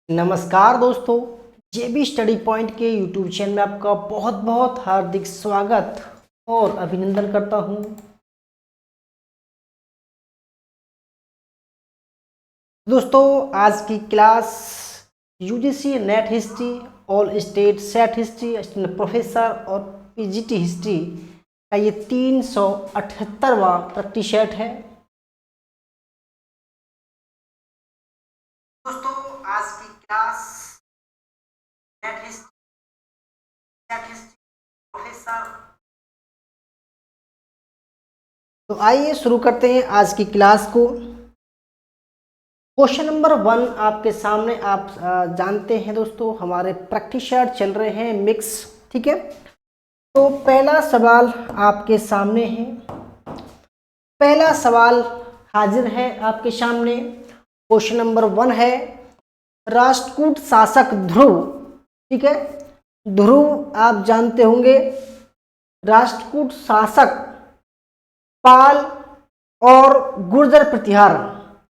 नमस्कार दोस्तों, जेबी study point के यूट्यूब चैनल में आपका बहुत बहुत हार्दिक स्वागत और अभिनंदन करता हूं। दोस्तों, आज की class UGC net history, all state set history, assistant professor और पीजीटी हिस्ट्री का ये 378वां प्रैक्टिस सेट है। दोस्तों, आज की क्लास नेट हिस्ट्री प्रोफेसर। तो आइए शुरू करते हैं आज की क्लास को। क्वेश्चन नंबर 1 आपके सामने। आप जानते हैं दोस्तों, हमारे प्रैक्टिस सेट चल रहे हैं मिक्स, ठीक है। तो पहला सवाल आपके सामने है। पहला सवाल हाजिर है आपके सामने। क्वेश्चन नंबर 1 है, राष्ट्रकूट शासक ध्रुव, ठीक है। ध्रुव आप जानते होंगे। राष्ट्रकूट शासक पाल और गुर्जर प्रतिहार,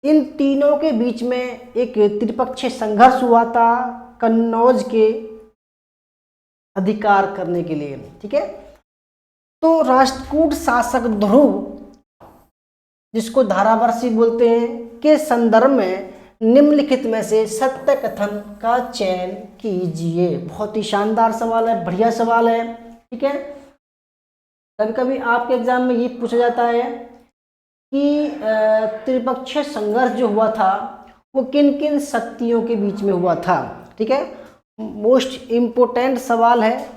इन तीनों के बीच में एक त्रिपक्षीय संघर्ष हुआ था कन्नौज के अधिकार करने के लिए, ठीक है। तो राष्ट्रकूट शासक ध्रुव, जिसको धारावर्षी बोलते हैं, के संदर्भ में निम्नलिखित में से सत्य कथन का चयन कीजिए। बहुत ही शानदार सवाल है, बढ़िया सवाल है, ठीक है। कभी कभी आपके एग्जाम में ये पूछा जाता है कि त्रिपक्षीय संघर्ष जो हुआ था वो किन किन शक्तियों के बीच में हुआ था, ठीक है। मोस्ट इम्पोर्टेंट सवाल है।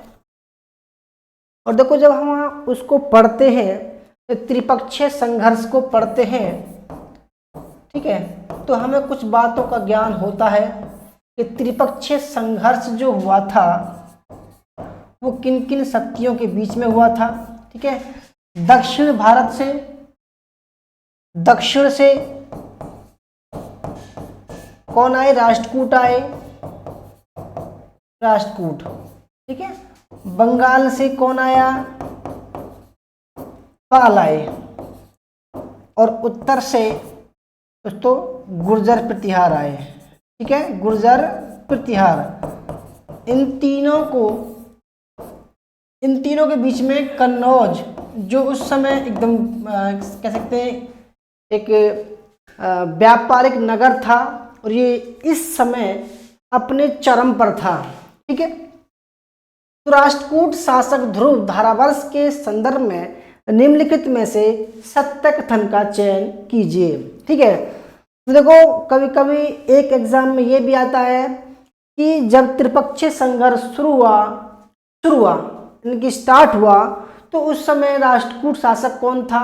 और देखो, जब हम उसको पढ़ते हैं, त्रिपक्षीय संघर्ष को पढ़ते हैं, ठीक है, तो हमें कुछ बातों का ज्ञान होता है कि त्रिपक्षीय संघर्ष जो हुआ था वो किन किन शक्तियों के बीच में हुआ था, ठीक है। दक्षिण भारत से, दक्षिण से कौन आए? राष्ट्रकूट आए, राष्ट्रकूट, ठीक है। बंगाल से कौन आया? पाल आए। और उत्तर से दोस्तों गुर्जर प्रतिहार आए, ठीक है, गुर्जर प्रतिहार। इन तीनों के बीच में कन्नौज, जो उस समय एकदम कह सकते हैं एक व्यापारिक नगर था, और ये इस समय अपने चरम पर था, ठीक है। तो राष्ट्रकूट शासक ध्रुव धारावर्ष के संदर्भ में निम्नलिखित में से सत्य कथन का चयन कीजिए, ठीक है। तो देखो, कभी कभी एक एग्जाम में ये भी आता है कि जब त्रिपक्षीय संघर्ष शुरू हुआ इनकी स्टार्ट हुआ, तो उस समय राष्ट्रकूट शासक कौन था,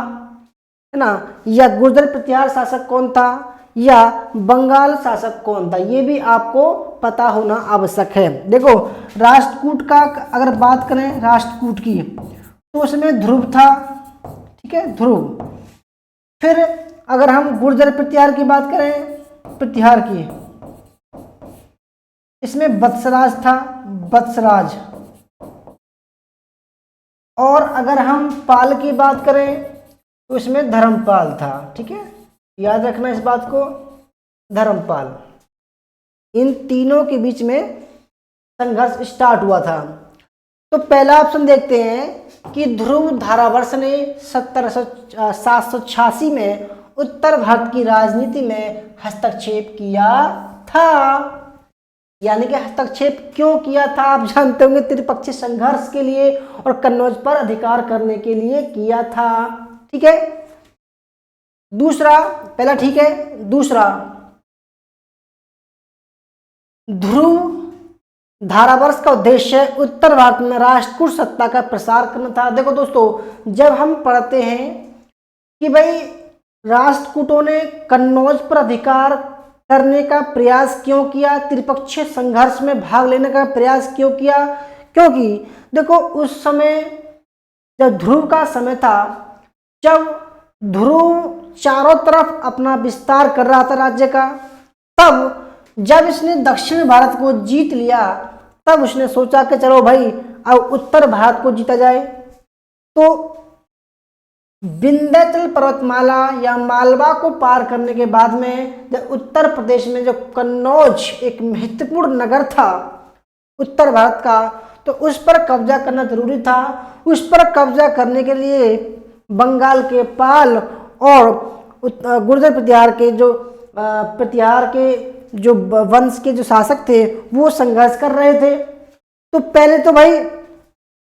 है ना, या गुर्जर प्रतिहार शासक कौन था, या बंगाल शासक कौन था, ये भी आपको पता होना आवश्यक है। देखो, राष्ट्रकूट का अगर बात करें, राष्ट्रकूट की, तो उसमें ध्रुव था, ठीक है, ध्रुव। फिर अगर हम गुर्जर प्रतिहार की बात करें, प्रतिहार की, इसमें वत्सराज था, वत्सराज। और अगर हम पाल की बात करें तो इसमें धर्मपाल था, ठीक है, याद रखना इस बात को, धर्मपाल। इन तीनों के बीच में संघर्ष स्टार्ट हुआ था। तो पहला ऑप्शन देखते हैं कि ध्रुव धारावर्ष ने 786 में उत्तर भारत की राजनीति में हस्तक्षेप किया था। यानी कि हस्तक्षेप क्यों किया था? आप जानते होंगे, त्रिपक्षीय संघर्ष के लिए और कन्नौज पर अधिकार करने के लिए किया था, ठीक है। दूसरा, पहला ठीक है, दूसरा, ध्रुव धारावर्ष का उद्देश्य उत्तर भारत में राष्ट्रकूट सत्ता का प्रसार करना था। देखो दोस्तों, जब हम पढ़ते हैं कि भाई राष्ट्रकूटों ने कन्नौज पर अधिकार करने का प्रयास क्यों किया, त्रिपक्षीय संघर्ष में भाग लेने का प्रयास क्यों किया, क्योंकि देखो, उस समय जब ध्रुव का समय था, जब ध्रुव चारों तरफ अपना विस्तार कर रहा था राज्य का, तब जब इसने दक्षिण भारत को जीत लिया, तब उसने सोचा कि चलो भाई अब उत्तर भारत को जीता जाए। तो विंध्याचल पर्वतमाला या मालवा को पार करने के बाद में जब उत्तर प्रदेश में जो कन्नौज एक महत्वपूर्ण नगर था उत्तर भारत का, तो उस पर कब्जा करना जरूरी था। उस पर कब्जा करने के लिए बंगाल के पाल और गुर्जर प्रतिहार के जो वंश के जो शासक थे वो संघर्ष कर रहे थे। तो पहले तो भाई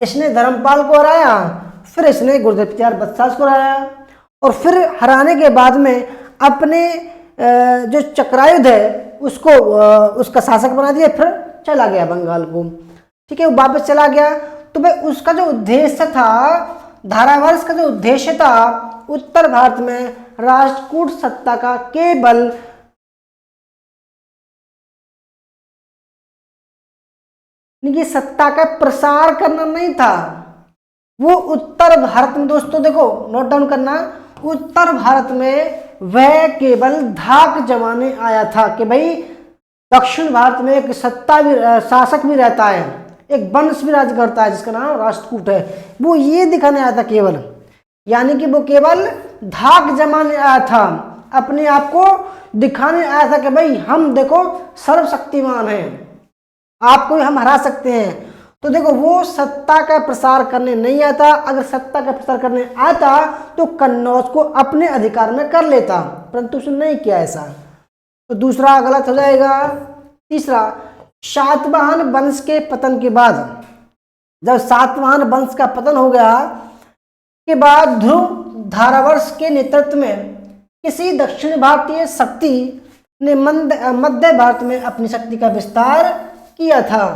इसने धर्मपाल को हराया, फिर इसने गुर्जर प्रतिहार बदशाह को हराया, और फिर हराने के बाद में अपने जो चक्रायुध है उसको उसका शासक बना दिया, फिर चला गया बंगाल को। ठीक है, वो वापस चला गया। तो भाई उसका जो उद्देश्य था, धारावर्ष का जो उद्देश्य था, उत्तर भारत में राष्ट्रकूट सत्ता का केवल ये सत्ता का प्रसार करना नहीं था। वो उत्तर भारत में, दोस्तों देखो नोट डाउन करना, उत्तर भारत में वह केवल धाक जमाने आया था कि भाई दक्षिण भारत में एक सत्ता भी, शासक भी रहता है, एक वंश भी राज करता है जिसका नाम राष्ट्रकूट है, वो ये दिखाने आया था केवल। यानी कि वो केवल धाक जमाने आया था, अपने आप को दिखाने आया था कि भाई हम देखो सर्वशक्तिमान हैं, आपको हम हरा सकते हैं। तो देखो वो सत्ता का प्रसार करने नहीं आता। अगर सत्ता का प्रसार करने आता तो कन्नौज को अपने अधिकार में कर लेता, परंतु उसने नहीं किया ऐसा। तो दूसरा गलत हो जाएगा। तीसरा, सातवाहन वंश के पतन के बाद, जब सातवाहन वंश का पतन हो गया के बाद ध्रुव धारावर्ष के नेतृत्व में किसी दक्षिण भारतीय शक्ति ने मध्य भारत में अपनी शक्ति का विस्तार किया था।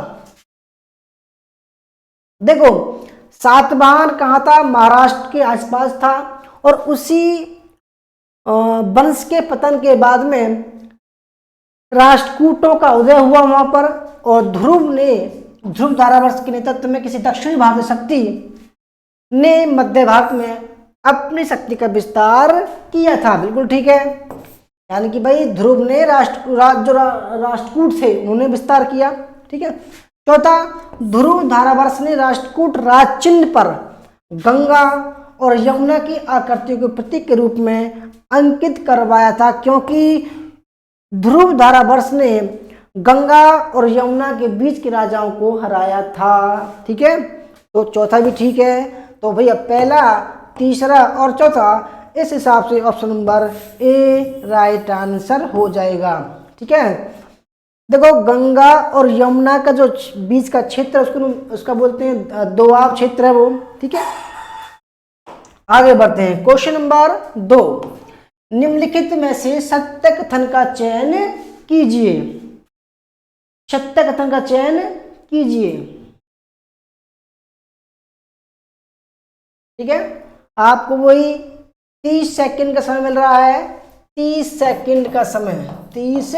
देखो सातवाहन कहाँ था, महाराष्ट्र के आसपास था, और उसी वंश के पतन के बाद में राष्ट्रकूटों का उदय हुआ वहां पर, और ध्रुव धारावर्ष के नेतृत्व में किसी दक्षिणी भारतीय शक्ति ने मध्य भारत में अपनी शक्ति का विस्तार किया था। बिल्कुल ठीक है, यानी कि भाई ध्रुव ने राष्ट्रकूट थे उन्होंने विस्तार किया। ठीक है। चौथा, ध्रुव धारावर्ष ने राष्ट्रकूट राज चिन्ह पर गंगा और यमुना की आकृतियों के प्रतीक के रूप में अंकित करवाया था, क्योंकि ध्रुव धारावर्ष ने गंगा और यमुना के बीच के राजाओं को हराया था। ठीक है, तो चौथा भी ठीक है। तो भैया पहला, तीसरा और चौथा, इस हिसाब से option number A right answer हो जाएगा। ठीक है, देखो गंगा और यमुना का जो बीच का क्षेत्र है उसका बोलते हैं दोआब क्षेत्र है वो। ठीक है, आगे बढ़ते हैं। क्वेश्चन नंबर 2, निम्नलिखित में से सत्य कथन का चयन कीजिए। सत्य कथन का चयन कीजिए। ठीक है, आपको वही 30 सेकंड का समय मिल रहा है। 30 सेकंड का समय, 30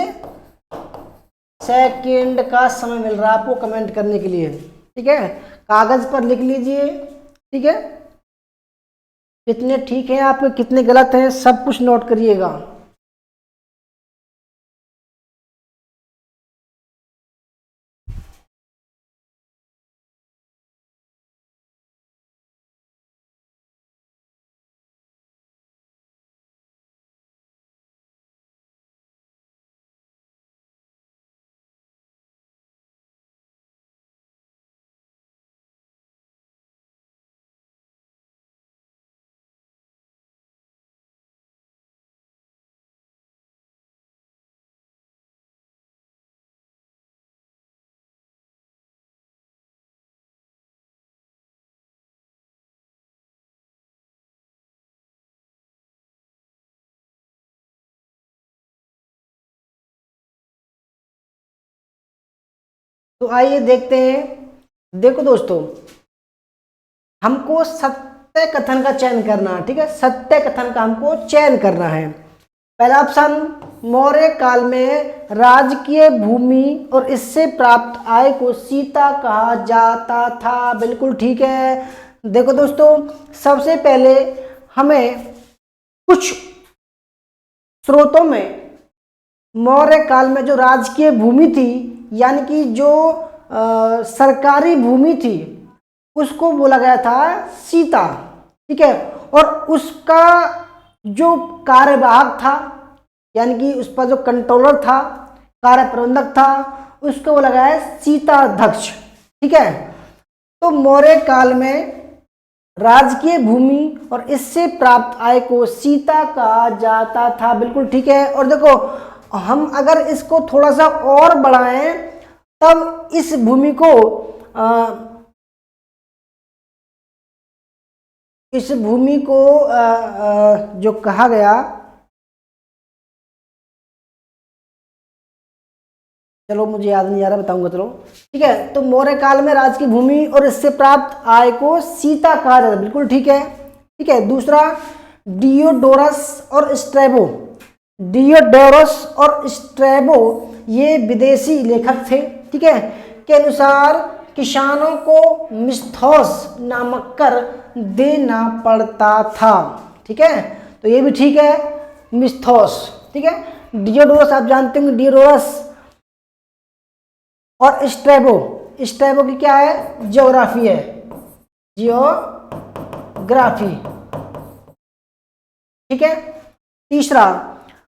सेकंड का समय मिल रहा है आपको कमेंट करने के लिए। ठीक है, कागज पर लिख लीजिए। ठीक है, कितने ठीक हैं आपके, कितने गलत हैं, सब कुछ नोट करिएगा। तो आइए देखते हैं। देखो दोस्तों, हमको सत्य कथन का चयन करना है। ठीक है, सत्य कथन का हमको चयन करना है। पहला ऑप्शन, मौर्य काल में राजकीय भूमि और इससे प्राप्त आय को सीता कहा जाता था। बिल्कुल ठीक है। देखो दोस्तों, सबसे पहले हमें कुछ स्रोतों में मौर्य काल में जो राजकीय भूमि थी, यानी कि जो सरकारी भूमि थी, उसको बोला गया था सीता। ठीक है, और उसका जो कार्यवाहक था, यानी कि उस पर जो कंट्रोलर था, कार्य प्रबंधक था, उसको वो लगाया सीताध्यक्ष। ठीक है, तो मौर्य काल में राजकीय भूमि और इससे प्राप्त आय को सीता कहा जाता था। बिल्कुल ठीक है। और देखो, हम अगर इसको थोड़ा सा और बढ़ाएं तब इस भूमि को जो कहा गया, चलो मुझे याद नहीं आ रहा, बताऊंगा। चलो ठीक है, तो मौर्य काल में राजकीय भूमि और इससे प्राप्त आय को सीता कहा जाता है। बिल्कुल ठीक है। ठीक है, दूसरा डियोडोरस और स्ट्रैबो। डियोडोरस और स्ट्रैबो ये विदेशी लेखक थे। ठीक है, के अनुसार किसानों को मिस्थौस नामक कर देना पड़ता था। ठीक है, तो ये भी ठीक है, मिस्थौस। ठीक है, डियोडोरस आप जानते होंगे, डियोडोरस। और स्ट्रैबो, स्ट्रैबो की क्या है, ज्योग्राफी है, जियोग्राफी। ठीक है, तीसरा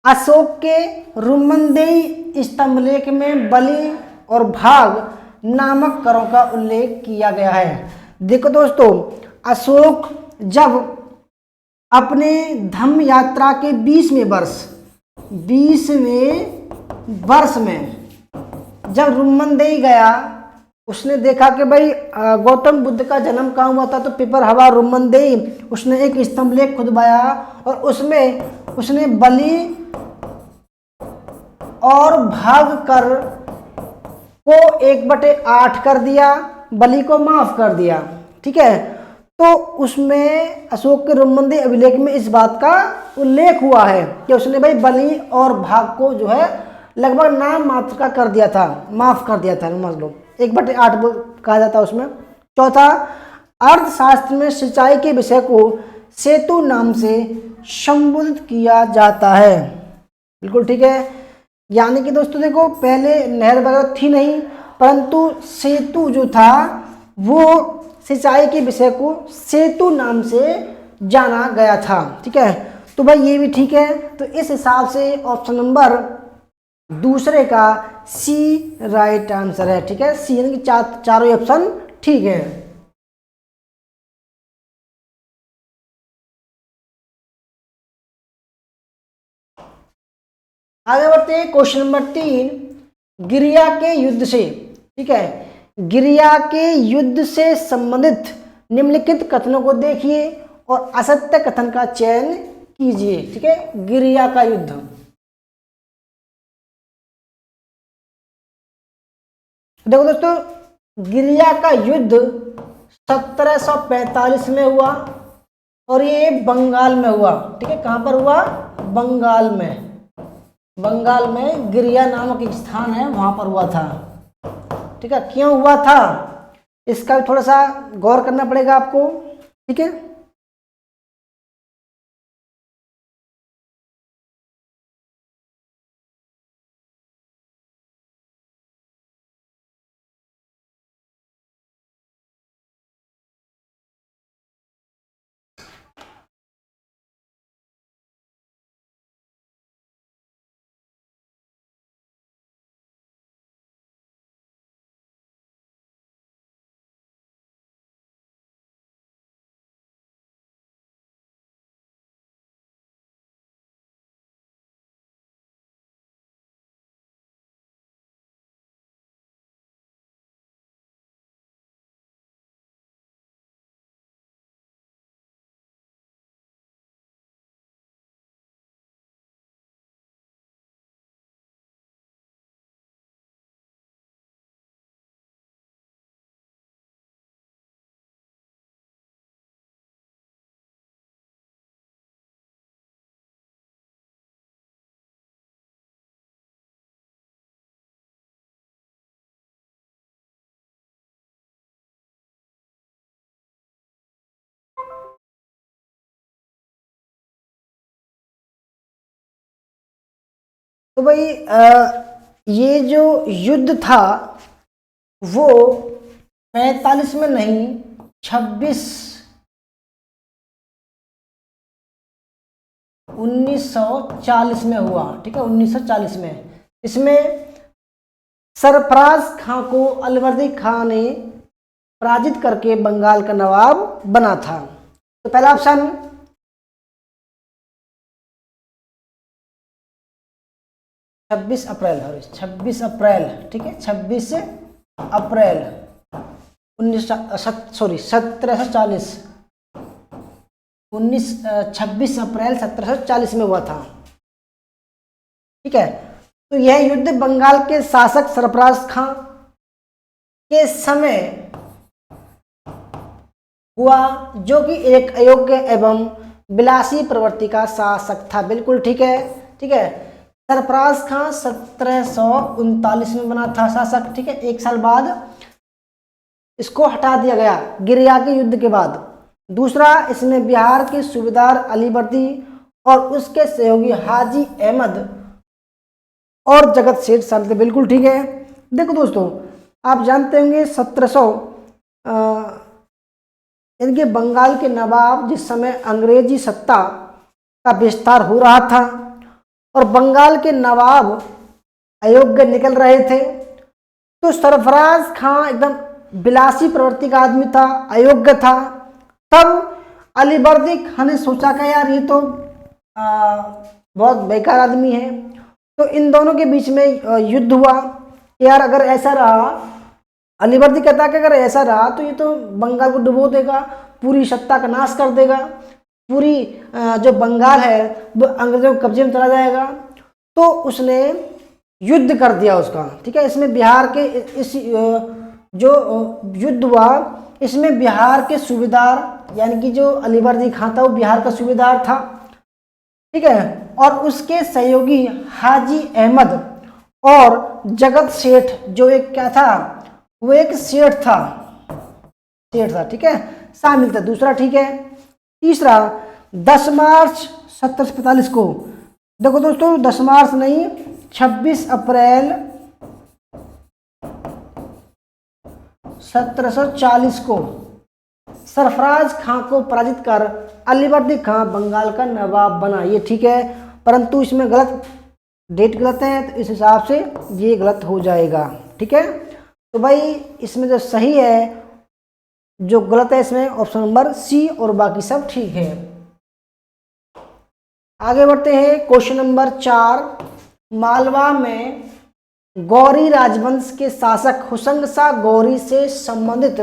अशोक के रुमनदेई स्तंभलेख में बलि और भाग नामक करों का उल्लेख किया गया है। देखो दोस्तों, अशोक जब अपने धम्म यात्रा के 20वें वर्ष में जब रुमनदेई गया, उसने देखा कि भाई गौतम बुद्ध का जन्म कहाँ हुआ था, तो पिपरहवा रुमनदेई। उसने एक स्तंभलेख खुदवाया और उसमें उसने बलि और भाग कर को 1/8 कर दिया, बलि को माफ कर दिया। ठीक है, तो उसमें अशोक के रुमनदेई अभिलेख में इस बात का उल्लेख हुआ है कि उसने भाई बलि और भाग को जो है लगभग नाम मात्र का कर दिया था, माफ कर दिया था, समझ लो 1/8 कहा जाता है उसमें। चौथा, अर्थशास्त्र में सिंचाई के विषय को सेतु नाम से संबोधित किया जाता है। बिल्कुल ठीक है, यानी कि दोस्तों देखो, पहले नहर वगैरह थी नहीं, परंतु सेतु जो था वो सिंचाई के विषय को सेतु नाम से जाना गया था। ठीक है, तो भाई ये भी ठीक है। तो इस हिसाब से ऑप्शन नंबर दूसरे का सी राइट आंसर है। ठीक है, सी यानी कि चारों ऑप्शन ठीक है। आगे बढ़ते हैं, क्वेश्चन नंबर 3, गिरिया के युद्ध से। ठीक है, गिरिया के युद्ध से संबंधित निम्नलिखित कथनों को देखिए और असत्य कथन का चयन कीजिए। ठीक है, गिरिया का युद्ध, देखो दोस्तों, गिरिया का युद्ध 1745 में हुआ और ये बंगाल में हुआ। ठीक है, कहां पर हुआ, बंगाल में। बंगाल में गिरिया नामक एक स्थान है, वहां पर हुआ था। ठीक है, क्यों हुआ था इसका भी थोड़ा सा गौर करना पड़ेगा आपको। ठीक है, तो भाई ये जो युद्ध था वो 45 में नहीं, 26 1940 में हुआ, ठीक है, 1940 में। इसमें सरफराज खां को अलवर्दी खां ने पराजित करके बंगाल का नवाब बना था। तो पहला ऑप्शन 26 अप्रैल, 26 अप्रैल, ठीक है, 26 अप्रैल 1740, 26 अप्रैल 1740 में हुआ था, ठीक है। तो यह युद्ध बंगाल के शासक सरफराज खां के समय हुआ, जो कि एक अयोग्य एवं विलासी प्रवृत्ति का शासक था। बिल्कुल ठीक है, ठीक है। सरफराज खां 1739 में बना था शासक, ठीक है। एक साल बाद इसको हटा दिया गया गिरिया के युद्ध के बाद। दूसरा, इसमें बिहार के सूबेदार अलीवर्दी और उसके सहयोगी हाजी अहमद और जगत सेठ शामिल थे। बिल्कुल ठीक है। देखो दोस्तों, आप जानते होंगे 1700 इनके बंगाल के नवाब जिस समय अंग्रेजी सत्ता का विस्तार हो रहा था और बंगाल के नवाब अयोग्य निकल रहे थे, तो सरफराज खां एकदम विलासी प्रवृत्ति का आदमी था, अयोग्य था। तब अलीवर्दी खान ने सोचा कि यार ये तो बहुत बेकार आदमी है। तो इन दोनों के बीच में युद्ध हुआ। यार अगर ऐसा रहा, अलीवर्दी कहता कि अगर ऐसा रहा तो ये तो बंगाल को डुबो देगा, पूरी सत्ता का नाश कर देगा, पूरी जो बंगाल है वो अंग्रेजों के कब्जे में चला जाएगा। तो उसने युद्ध कर दिया उसका, ठीक है। इसमें बिहार के इस जो युद्ध हुआ, इसमें बिहार के सूबेदार यानी कि जो अलीवर्दी खां था वो बिहार का सूबेदार था, ठीक है, और उसके सहयोगी हाजी अहमद और जगत सेठ जो एक क्या था, वो एक सेठ था, ठीक है, शामिल था। दूसरा ठीक है। तीसरा, 10 मार्च 1745 को, देखो दोस्तों 10 मार्च नहीं 26 अप्रैल 1740 को सरफराज खां को पराजित कर अलीवर्दी खां बंगाल का नवाब बना। ये ठीक है, परंतु इसमें गलत डेट गलत है, तो इस हिसाब से ये गलत हो जाएगा, ठीक है। तो भाई इसमें जो सही है, जो गलत है इसमें ऑप्शन नंबर सी, और बाकी सब ठीक है। आगे बढ़ते हैं। क्वेश्चन नंबर 4, मालवा में गौरी राजवंश के शासक हुसंग शाह गौरी से संबंधित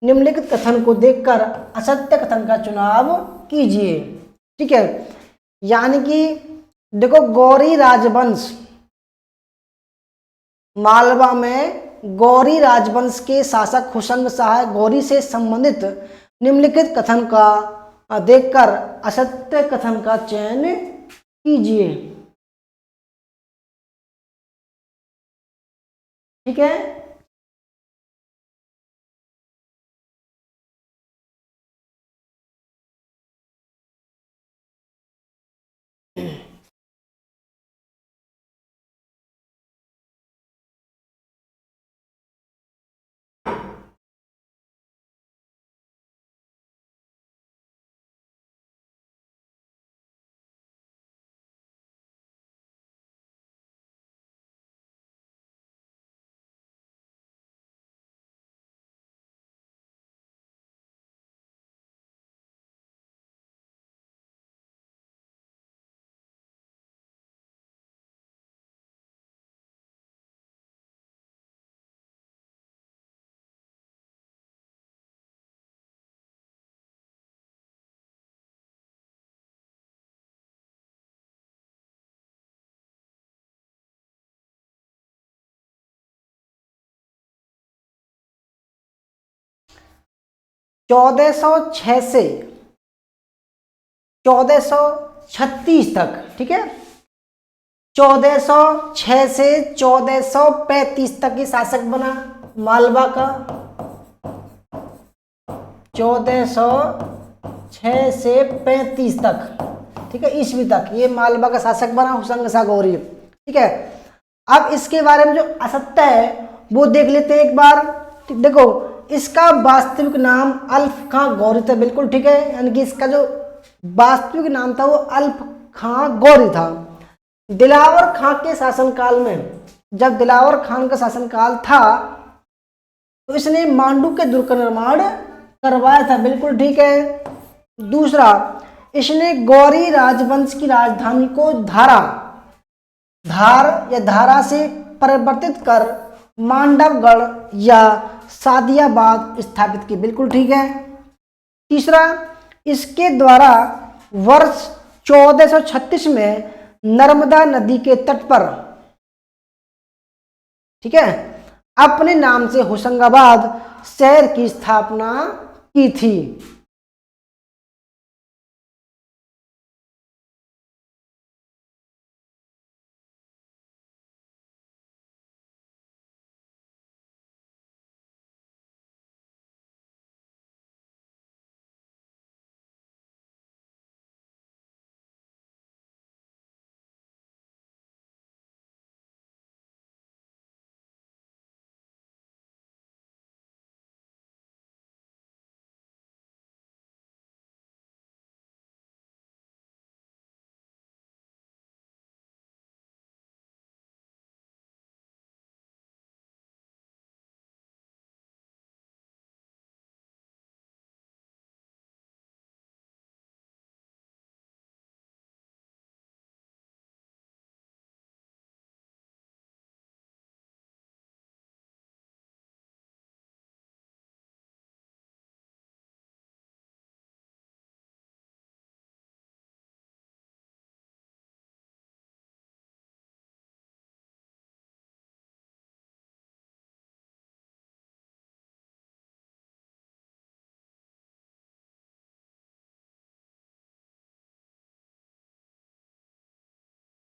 निम्नलिखित कथन को देखकर असत्य कथन का चुनाव कीजिए, ठीक है। यानी कि देखो, गौरी राजवंश, मालवा में गौरी राजवंश के शासक हुसंग शाह गौरी से संबंधित निम्नलिखित कथन का देखकर असत्य कथन का चयन कीजिए, ठीक है। चौदह सौ 6 से 1436 तक, ठीक है। 1406 से 1435 तक ये शासक बना मालवा का। 1406 से 35 तक, ठीक है, ईस्वी तक ये मालवा का शासक बना हुसंग शाह गौरी, ठीक है। अब इसके बारे में जो असत्य है वो देख लेते हैं एक बार। देखो, इसका वास्तविक नाम अल्फ खां गौरी था, बिल्कुल ठीक है। यानी कि इसका जो वास्तविक नाम था वो अल्फ खां गौरी था। दिलावर खां के शासनकाल में, जब दिलावर खान का शासनकाल था तो इसने मांडू के दुर्ग का निर्माण करवाया था, बिल्कुल ठीक है। दूसरा, इसने गौरी राजवंश की राजधानी को धार या धारा से परिवर्तित कर मांडवगढ़ या सादियाबाद स्थापित की, बिल्कुल ठीक है। तीसरा, इसके द्वारा वर्ष 1436 में नर्मदा नदी के तट पर, ठीक है, अपने नाम से होशंगाबाद शहर की स्थापना की थी।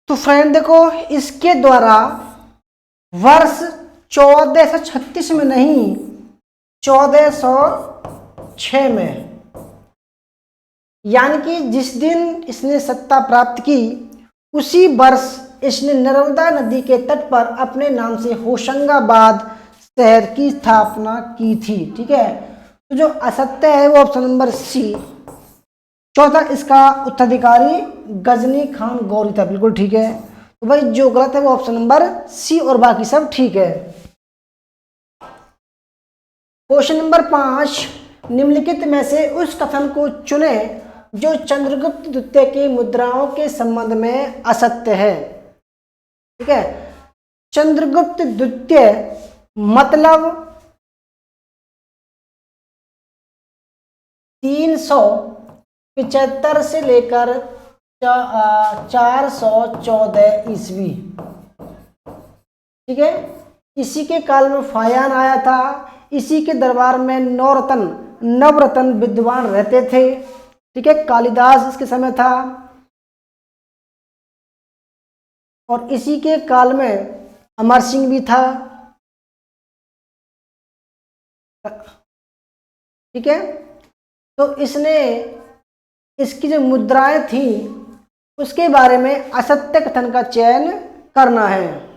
तो फ्रेंड देखो, इसके द्वारा वर्ष 1436 में नहीं, 1406 में, यानी कि जिस दिन इसने सत्ता प्राप्त की उसी वर्ष इसने नर्मदा नदी के तट पर अपने नाम से होशंगाबाद शहर की स्थापना की थी, ठीक है। तो जो असत्य है वो ऑप्शन नंबर सी। चौथा, इसका उत्तराधिकारी गजनी खान गौरी था, बिल्कुल ठीक है। तो भाई जो गलत है वो ऑप्शन नंबर सी और बाकी सब ठीक है। क्वेश्चन नंबर 5, निम्नलिखित में से उस कथन को चुने जो चंद्रगुप्त द्वितीय की मुद्राओं के संबंध में असत्य है, ठीक है। चंद्रगुप्त द्वितीय मतलब 375 से लेकर 414 ईस्वी, ठीक है। इसी के काल में फायान आया था, इसी के दरबार में नवरत्न विद्वान रहते थे, ठीक है। कालिदास इसके समय था और इसी के काल में अमर सिंह भी था, ठीक है। तो इसने इसकी जो मुद्राएं थी उसके बारे में असत्य कथन का चयन करना है।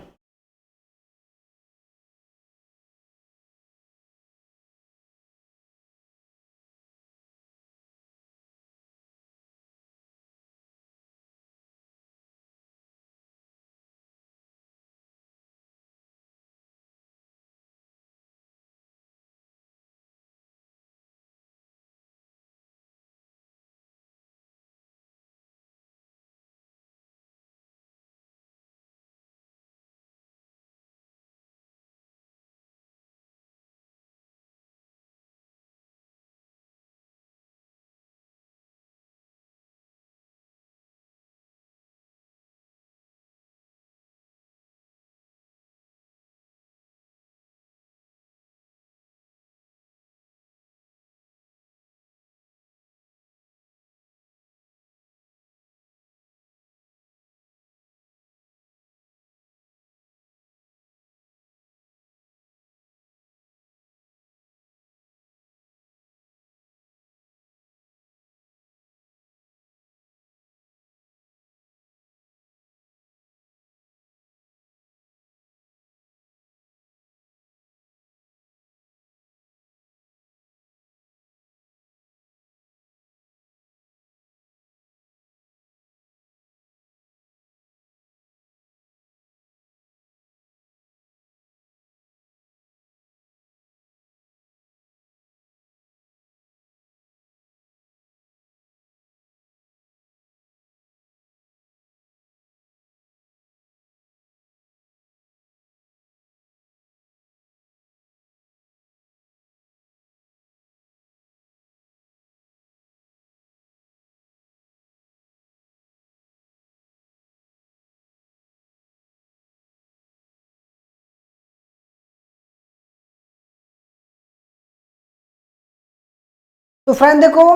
तो फ्रेंड देखो,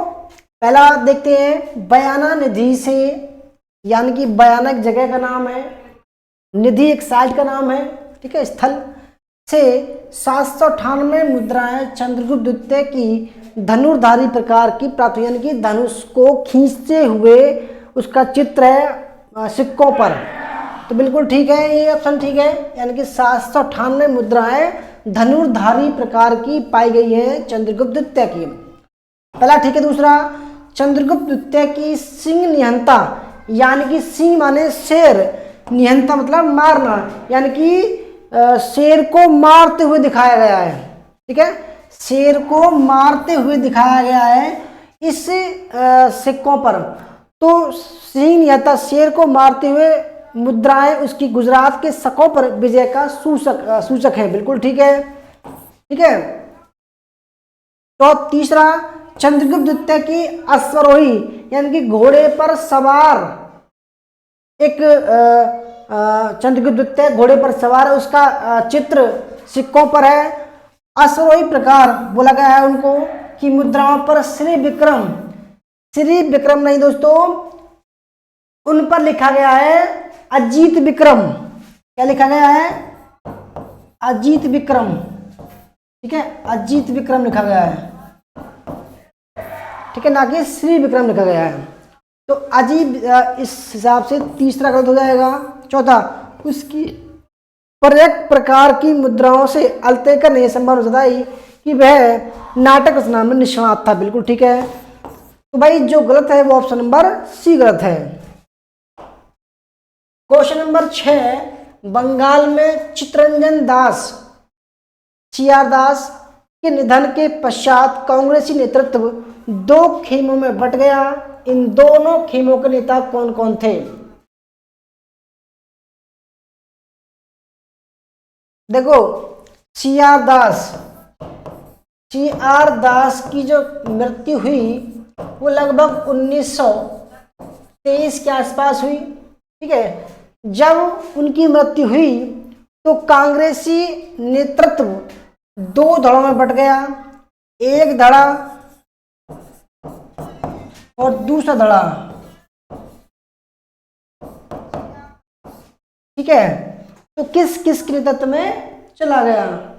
पहला देखते हैं बयाना निधि से, यानी कि बयाना एक जगह का नाम है, निधि एक साइट का नाम है, ठीक है, स्थल से 798 मुद्राएं चंद्रगुप्त द्वितीय की धनुर्धारी प्रकार की प्राप्त हुई, यानी कि धनुष को खींचते हुए उसका चित्र है सिक्कों पर। तो बिल्कुल ठीक है, ये ऑप्शन ठीक है, यानी कि 798 मुद्राएं धनुर्धारी प्रकार की पाई गई है चंद्रगुप्त द्वितीय की। पहला ठीक है। दूसरा, चंद्रगुप्त द्वितीय की सिंह निहंता, यानी कि सिंह माने शेर, निहंता मतलब मारना, यानी कि शेर को मारते हुए दिखाया गया है, ठीक है, शेर को मारते हुए दिखाया गया है इस सिक्कों पर। तो सिंह निहंता शेर को मारते हुए मुद्राएं उसकी गुजरात के सिक्कों पर विजय का सूचक है, बिल्कुल ठीक है, ठीक है। तो तीसरा, चंद्रगुप्त द्वितीय की अश्वरोही, यानी कि घोड़े पर सवार एक चंद्रगुप्त द्वितीय घोड़े पर सवार है, उसका चित्र सिक्कों पर है। अश्वरोही प्रकार बोला गया है उनको कि मुद्राओं पर श्री विक्रम नहीं दोस्तों, उन पर लिखा गया है अजीत विक्रम। क्या लिखा गया है? अजीत विक्रम, ठीक है, अजीत विक्रम लिखा गया है, ठीक है, ना कि श्री विक्रम लिखा गया है। तो अजीब इस हिसाब से तीसरा गलत हो जाएगा। चौथा, उसकी प्रत्येक प्रकार की मुद्राओं से अल्तेकर ने संभावना जताई कि वह नाटक रचना में निष्णात था, बिल्कुल ठीक है। तो भाई जो गलत है वो ऑप्शन नंबर सी गलत है। क्वेश्चन नंबर 6, बंगाल में चित्तरंजन दास CR दास के निधन के पश्चात कांग्रेसी नेतृत्व दो खेमों में बट गया। इन दोनों खेमों के नेता कौन कौन थे? देखो, CR दास की जो मृत्यु हुई वो लगभग 1923 के आसपास हुई, ठीक है। जब उनकी मृत्यु हुई तो कांग्रेसी नेतृत्व दो धड़ों में बट गया, एक धड़ा और दूसरा धड़ा, ठीक है। तो किस किस के नेतृत्व में चला गया?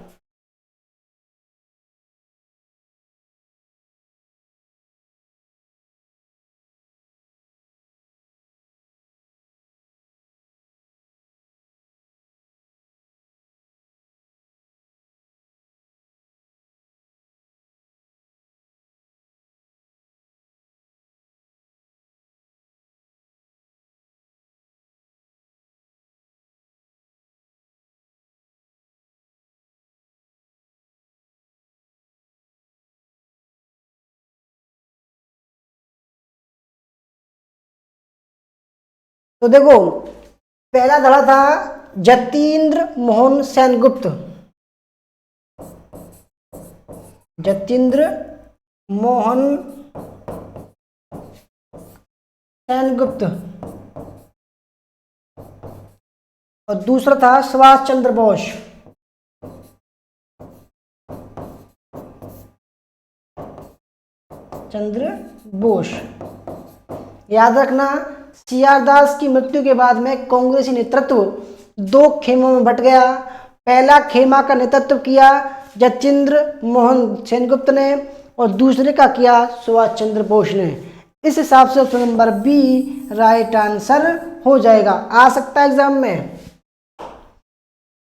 तो देखो, पहला धड़ा था जतीन्द्र मोहन सेनगुप्त, जतीन्द्र मोहन सेनगुप्त, और दूसरा था सुभाष चंद्र बोस, याद रखना, CR दास की मृत्यु के बाद में कांग्रेसी नेतृत्व दो खेमों में बट गया। पहला खेमा का नेतृत्व किया जतीन्द्र मोहन सेनगुप्त ने और दूसरे का किया सुभाष चंद्र बोस ने। इस हिसाब से option number B right answer हो जाएगा, आ सकता है एग्जाम में।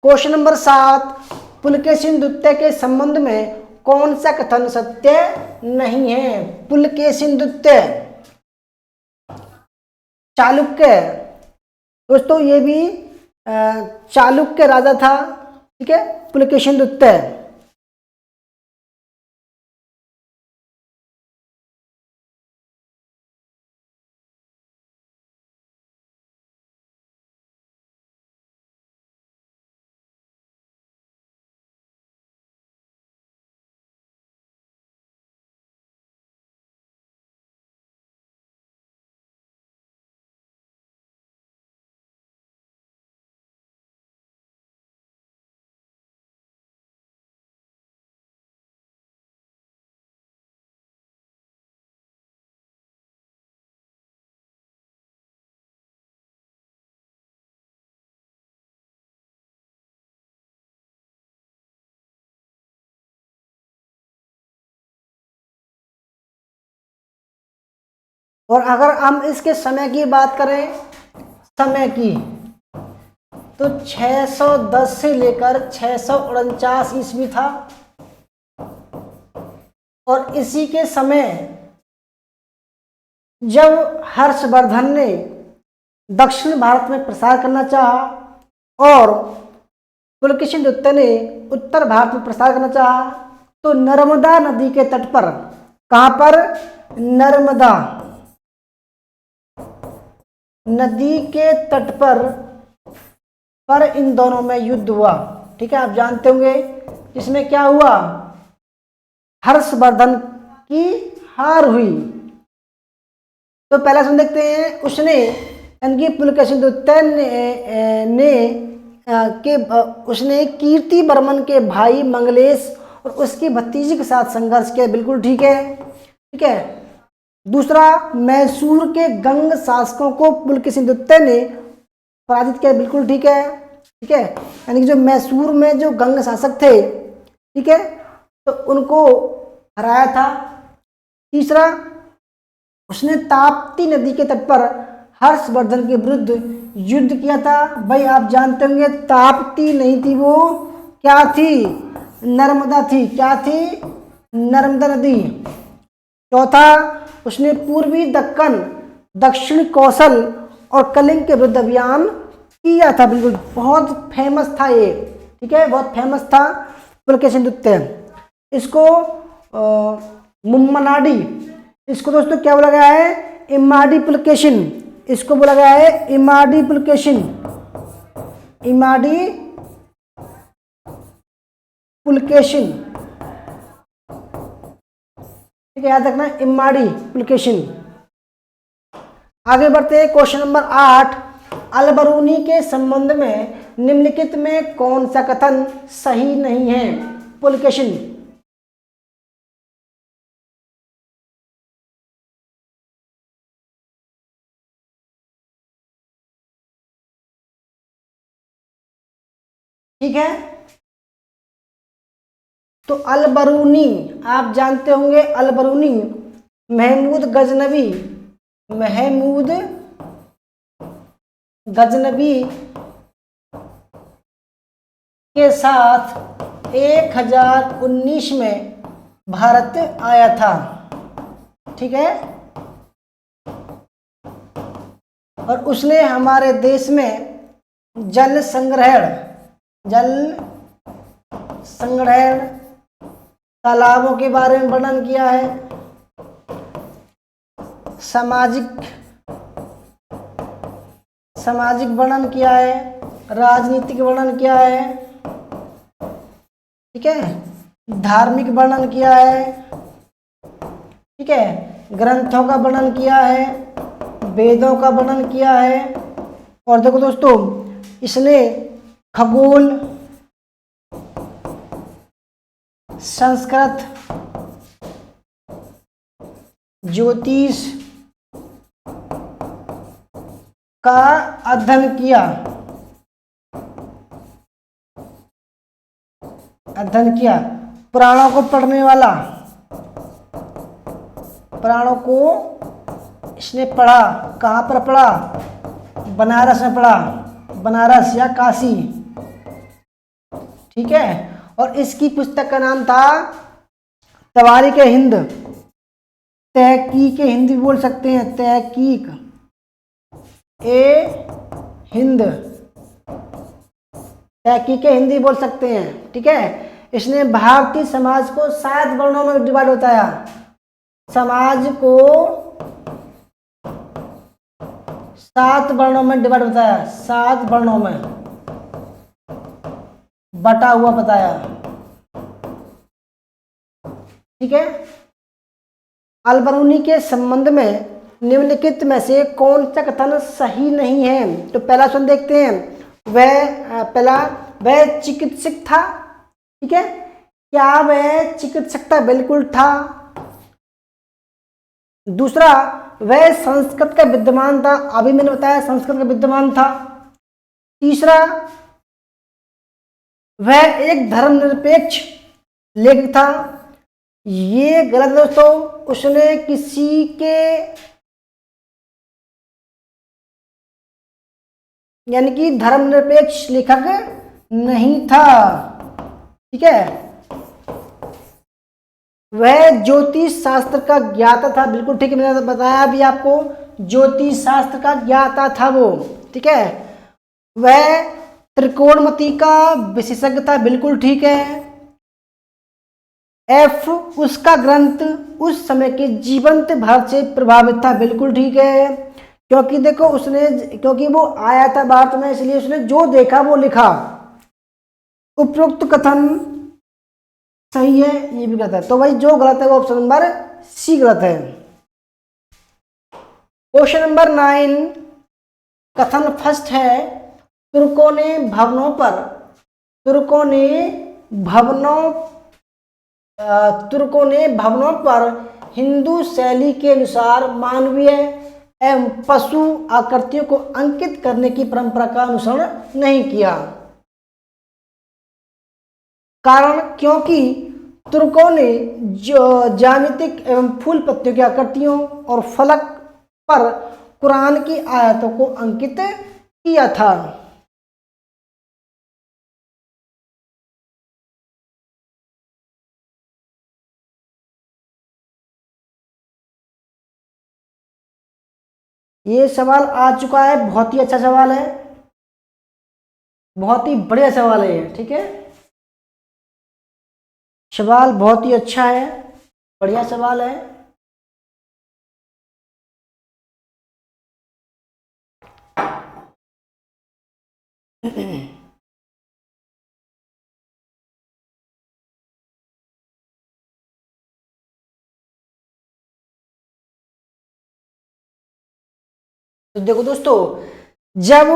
क्वेश्चन नंबर 7, पुलकेशिन द्वितीय के संबंध में कौन सा कथन सत्य नहीं है? पुलकेशिन द्वितीय चालुक्य, दोस्तों ये भी चालुक्य राजा था, ठीक है, पुलकेशिन द्वितीय। और अगर हम इसके समय की बात करें, समय की, तो 610 से लेकर 649 ईस्वी था। और इसी के समय जब हर्षवर्धन ने दक्षिण भारत में प्रसार करना चाहा और पुलकेशिन द्वितीय ने उत्तर भारत में प्रसार करना चाहा, तो नर्मदा नदी के तट पर, कहां पर, नर्मदा नदी के तट पर इन दोनों में युद्ध हुआ। ठीक है, आप जानते होंगे इसमें क्या हुआ, हर्षवर्धन की हार हुई। तो पहला सुन देखते हैं, उसने यानी कि पुलकेशिन द्वितीय उसने कीर्ति वर्मन के भाई मंगलेश और उसकी भतीजी के साथ संघर्ष किया। बिल्कुल ठीक है। ठीक है, दूसरा, मैसूर के गंग शासकों को पुलकेशिन द्वितीय ने पराजित किया। बिल्कुल ठीक है। ठीक है, यानी कि जो मैसूर में जो गंग शासक थे, ठीक है, तो उनको हराया था। तीसरा, उसने ताप्ती नदी के तट पर हर्षवर्धन के विरुद्ध युद्ध किया था। भाई आप जानते होंगे ताप्ती नहीं थी, वो क्या थी, नर्मदा थी। क्या थी, नर्मदा नदी। चौथा, उसने पूर्वी दक्कन, दक्षिण कौशल और कलिंग के विरुद्ध अभियान किया था। बिल्कुल, बहुत फेमस था ये। ठीक है, बहुत फेमस था पुलकेशिन द्वितीय। इसको मुम्मनाडी, इसको दोस्तों क्या बोला गया है, इमाडी पुलकेशिन। इसको बोला गया है इमाडी पुलकेशिन, इमाडी पुलकेशिन। ठीक है, याद रखना, इमाडी पुलकेशिन। आगे बढ़ते हैं, क्वेश्चन नंबर 8, अलबरूनी के संबंध में निम्नलिखित में कौन सा कथन सही नहीं है। पुलकेशिन, ठीक है, तो अलबरूनी आप जानते होंगे, अलबरूनी महमूद गजनवी, महमूद गजनवी के साथ 1019 में भारत आया था। ठीक है, और उसने हमारे देश में जल संग्रहण तालाबों के बारे में वर्णन किया है, सामाजिक वर्णन किया है, राजनीतिक वर्णन किया है, ठीक है, धार्मिक वर्णन किया है, ठीक है, ग्रंथों का वर्णन किया है, वेदों का वर्णन किया है। और देखो दोस्तों, इसने खगोल, संस्कृत, ज्योतिष का अध्ययन किया, पुराणों को पढ़ने वाला, पुराणों को इसने पढ़ा। कहाँ पर पढ़ा, बनारस में पढ़ा, बनारस या काशी। ठीक है, और इसकी पुस्तक का नाम था तवारीख हिंद, तहकीक हिंद भी बोल सकते हैं, तहकीक हिंद, तहकीक हिंदी बोल सकते हैं। ठीक है, इसने भारतीय समाज को 7 वर्णों में डिवाइड बताया, समाज को 7 वर्णों में डिवाइड बताया, 7 वर्णों में बटा हुआ बताया। ठीक है, अलबरूनी के संबंध में निम्नलिखित में से कौन सा कथन सही नहीं है। तो पहला सुन देखते हैं, वह चिकित्सक था। ठीक है, क्या वह चिकित्सक था, बिल्कुल था। दूसरा, वह संस्कृत का विद्वान था, अभी मैंने बताया संस्कृत का विद्वान था। तीसरा, वह एक धर्मनिरपेक्ष लेखक था, ये गलत दोस्तों, उसने किसी के यानी कि धर्मनिरपेक्ष लेखक नहीं था। ठीक है, वह ज्योतिष शास्त्र का ज्ञाता था। बिल्कुल ठीक है, मैंने बताया अभी आपको, ज्योतिष शास्त्र का ज्ञाता था वो। ठीक है, वह त्रिकोणमिति का विशेषज्ञ था। बिल्कुल ठीक है। एफ, उसका ग्रंथ उस समय के जीवंत भारत से प्रभावित था। बिल्कुल ठीक है, क्योंकि देखो उसने, क्योंकि वो आया था भारत में, इसलिए उसने जो देखा वो लिखा। उपरोक्त कथन सही है, ये भी गलत है। तो भाई जो गलत है वो ऑप्शन नंबर सी गलत है। क्वेश्चन नंबर 9, कथन फर्स्ट है, तुर्कों ने भवनों पर हिंदू शैली के अनुसार मानवीय एवं पशु आकृतियों को अंकित करने की परंपरा का अनुसरण नहीं किया। कारण, क्योंकि तुर्कों ने जो ज्यामितिक एवं फूल पत्तियों की आकृतियों और फलक पर कुरान की आयतों को अंकित किया था। ये सवाल आ चुका है, बहुत ही अच्छा सवाल है, बहुत ही बढ़िया सवाल है ये। ठीक है, सवाल बहुत ही अच्छा है, बढ़िया सवाल है। तो देखो दोस्तों, जब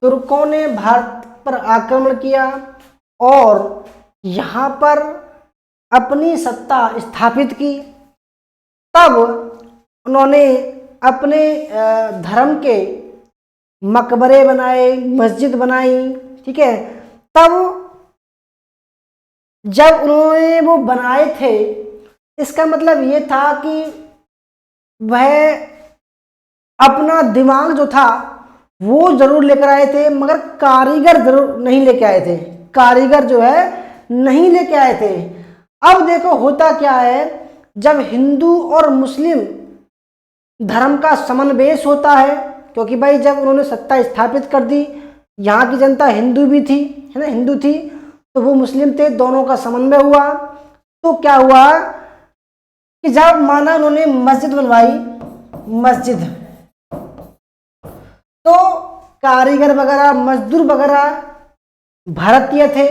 तुर्कों ने भारत पर आक्रमण किया और यहाँ पर अपनी सत्ता स्थापित की, तब उन्होंने अपने धर्म के मकबरे बनाए, मस्जिद बनाई। ठीक है, तब जब उन्होंने वो बनाए थे, इसका मतलब ये था कि वह अपना दिमाग जो था वो जरूर लेकर आए थे, मगर कारीगर जरूर नहीं लेके आए थे। कारीगर जो है नहीं लेके आए थे। अब देखो होता क्या है, जब हिंदू और मुस्लिम धर्म का समन्वय होता है, क्योंकि भाई जब उन्होंने सत्ता स्थापित कर दी, यहाँ की जनता हिंदू भी थी, है ना, हिंदू थी, तो वो मुस्लिम थे, दोनों का समन्वय हुआ। तो क्या हुआ कि जब माना उन्होंने मस्जिद बनवाई, मस्जिद, तो कारीगर वगैरह, मजदूर वगैरह भारतीय थे,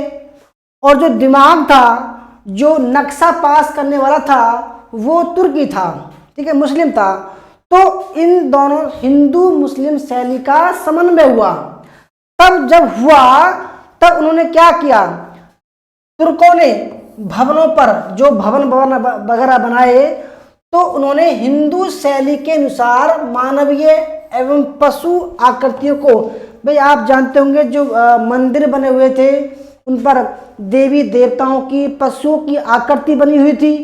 और जो दिमाग था, जो नक्शा पास करने वाला था, वो तुर्की था। ठीक है, मुस्लिम था। तो इन दोनों हिंदू मुस्लिम शैली का समन्वय हुआ। तब जब हुआ, तब उन्होंने क्या किया, तुर्कों ने भवनों पर जो भवन वगैरह बनाए, तो उन्होंने हिंदू शैली के अनुसार मानवीय एवं पशु आकृतियों को, भाई आप जानते होंगे जो मंदिर बने हुए थे उन पर देवी देवताओं की, पशुओं की आकृति बनी हुई थी।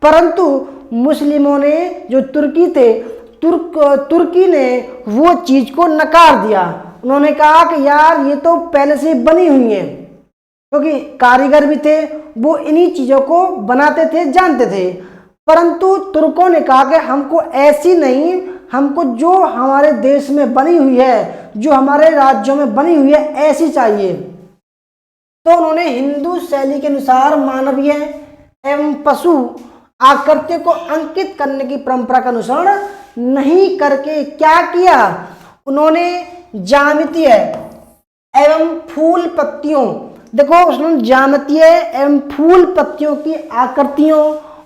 परंतु मुस्लिमों ने, जो तुर्की थे, तुर्की ने वो चीज को नकार दिया। उन्होंने कहा कि यार ये तो पहले से बनी हुई है, क्योंकि कारीगर भी थे, वो इन्हीं चीजों को बनाते थे, जानते थे। परंतु तुर्कों ने कहा कि हमको ऐसी नहीं, हमको जो हमारे देश में बनी हुई है, जो हमारे राज्यों में बनी हुई है, ऐसी चाहिए। तो उन्होंने हिंदू शैली के अनुसार मानवीय एवं पशु आकृतियों को अंकित करने की परंपरा का अनुसरण नहीं करके क्या किया, उन्होंने ज्यामितीय एवं फूल पत्तियों, देखो उसने ज्यामितीय एवं फूल पत्तियों की आकृतियों